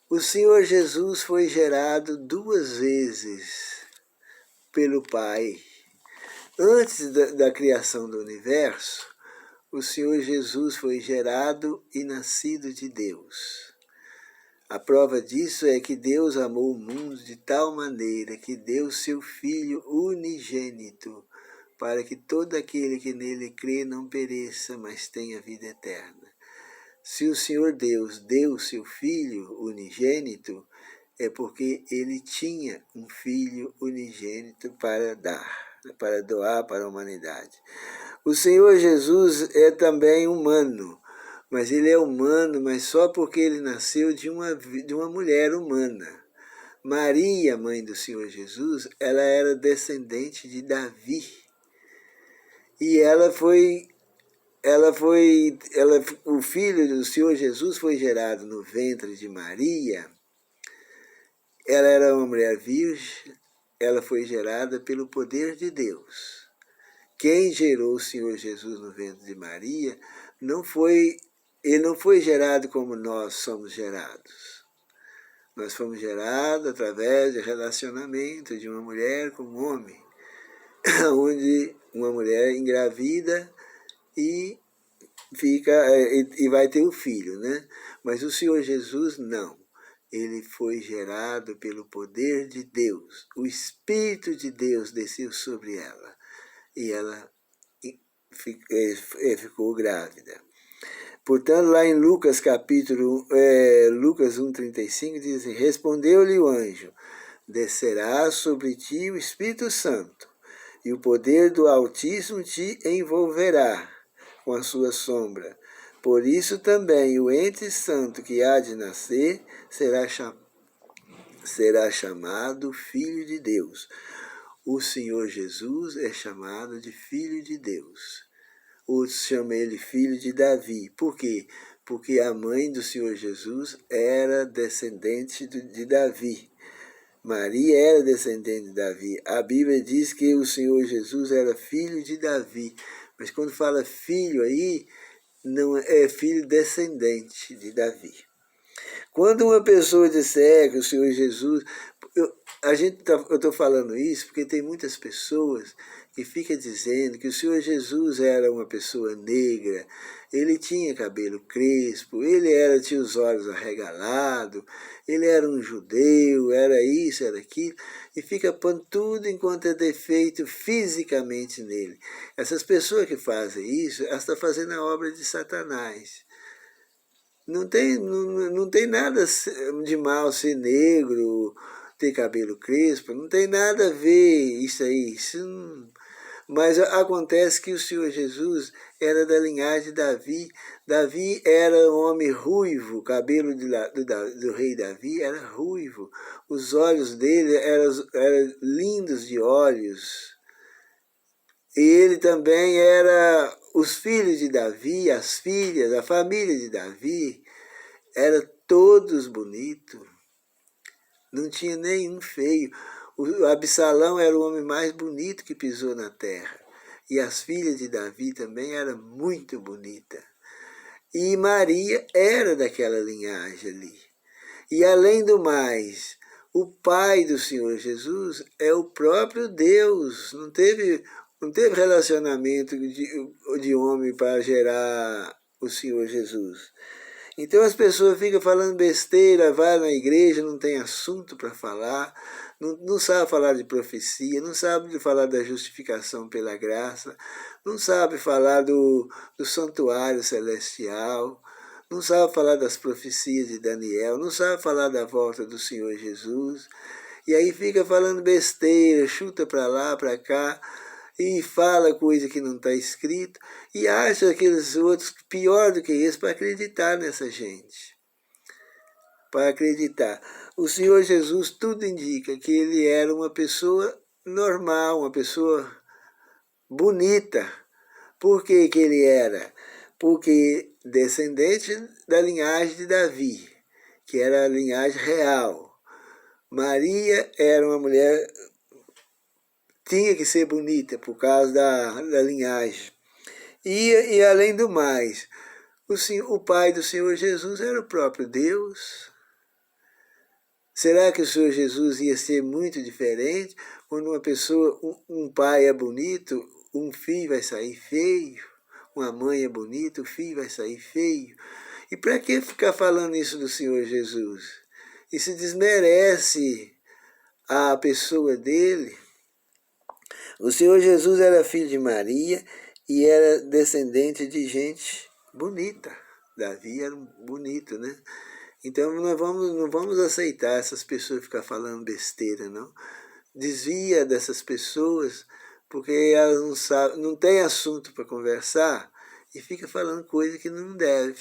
O Senhor Jesus foi gerado duas vezes pelo Pai. Antes da criação do universo, o Senhor Jesus foi gerado e nascido de Deus. A prova disso é que Deus amou o mundo de tal maneira que deu seu Filho unigênito, para que todo aquele que nele crê não pereça, mas tenha vida eterna. Se o Senhor Deus deu seu Filho unigênito, é porque ele tinha um Filho unigênito para doar para a humanidade. O Senhor Jesus é também humano, mas ele é humano, mas só porque ele nasceu de uma mulher humana. Maria, mãe do Senhor Jesus, ela era descendente de Davi. E o filho do Senhor Jesus foi gerado no ventre de Maria. Ela era uma mulher virgem, ela foi gerada pelo poder de Deus. Quem gerou o Senhor Jesus no ventre de Maria, ele não foi gerado como nós somos gerados. Nós fomos gerados através de relacionamento de uma mulher com um homem, onde uma mulher engravida e vai ter o filho, né? Mas o Senhor Jesus não. Ele foi gerado pelo poder de Deus. O Espírito de Deus desceu sobre ela e ela ficou grávida. Portanto, lá em Lucas capítulo Lucas 1,35 diz assim: respondeu-lhe o anjo: descerá sobre ti o Espírito Santo, e o poder do Altíssimo te envolverá com a sua sombra. Por isso também o ente santo que há de nascer será chamado Filho de Deus. O Senhor Jesus é chamado de Filho de Deus. Outros chamam ele Filho de Davi. Por quê? Porque a mãe do Senhor Jesus era descendente de Davi. Maria era descendente de Davi. A Bíblia diz que o Senhor Jesus era filho de Davi. Mas quando fala filho aí, não é filho descendente de Davi. Quando uma pessoa disser que o Senhor Jesus... eu estou falando isso porque tem muitas pessoas que ficam dizendo que o Senhor Jesus era uma pessoa negra, ele tinha cabelo crespo, ele tinha os olhos arregalados, ele era um judeu, era isso, era aquilo, e fica pondo tudo enquanto é defeito fisicamente nele. Essas pessoas que fazem isso, elas estão fazendo a obra de Satanás. Não tem nada de mal ser negro, ter cabelo crespo, não tem nada a ver isso aí. Mas acontece que o Senhor Jesus era da linhagem de Davi. Davi era um homem ruivo, o cabelo do rei Davi era ruivo. Os olhos dele eram lindos de olhos. E ele também era... Os filhos de Davi, as filhas, a família de Davi, eram todos bonitos. Não tinha nenhum feio. O Absalão era o homem mais bonito que pisou na terra. E as filhas de Davi também eram muito bonitas. E Maria era daquela linhagem ali. E além do mais, o pai do Senhor Jesus é o próprio Deus. Não teve relacionamento de homem para gerar o Senhor Jesus. Então as pessoas ficam falando besteira, vai na igreja, não tem assunto para falar, não sabe falar de profecia, não sabe falar da justificação pela graça, não sabe falar do santuário celestial, não sabe falar das profecias de Daniel, não sabe falar da volta do Senhor Jesus, e aí fica falando besteira, chuta para lá, para cá, e fala coisa que não está escrito, e acha aqueles outros pior do que esse para acreditar nessa gente. Para acreditar. O Senhor Jesus, tudo indica que ele era uma pessoa normal, uma pessoa bonita. Por que ele era? Porque descendente da linhagem de Davi, que era a linhagem real. Maria era uma mulher... tinha que ser bonita por causa da linhagem. E além do mais, o pai do Senhor Jesus era o próprio Deus. Será que o Senhor Jesus ia ser muito diferente? Quando uma pessoa, um pai é bonito, um filho vai sair feio. Uma mãe é bonita, o filho vai sair feio. E para que ficar falando isso do Senhor Jesus? Isso desmerece a pessoa dele. O Senhor Jesus era filho de Maria e era descendente de gente bonita. Davi era bonito, né? Então não vamos aceitar essas pessoas ficar falando besteira, não. Desvia dessas pessoas, porque elas não têm assunto para conversar e fica falando coisa que não deve.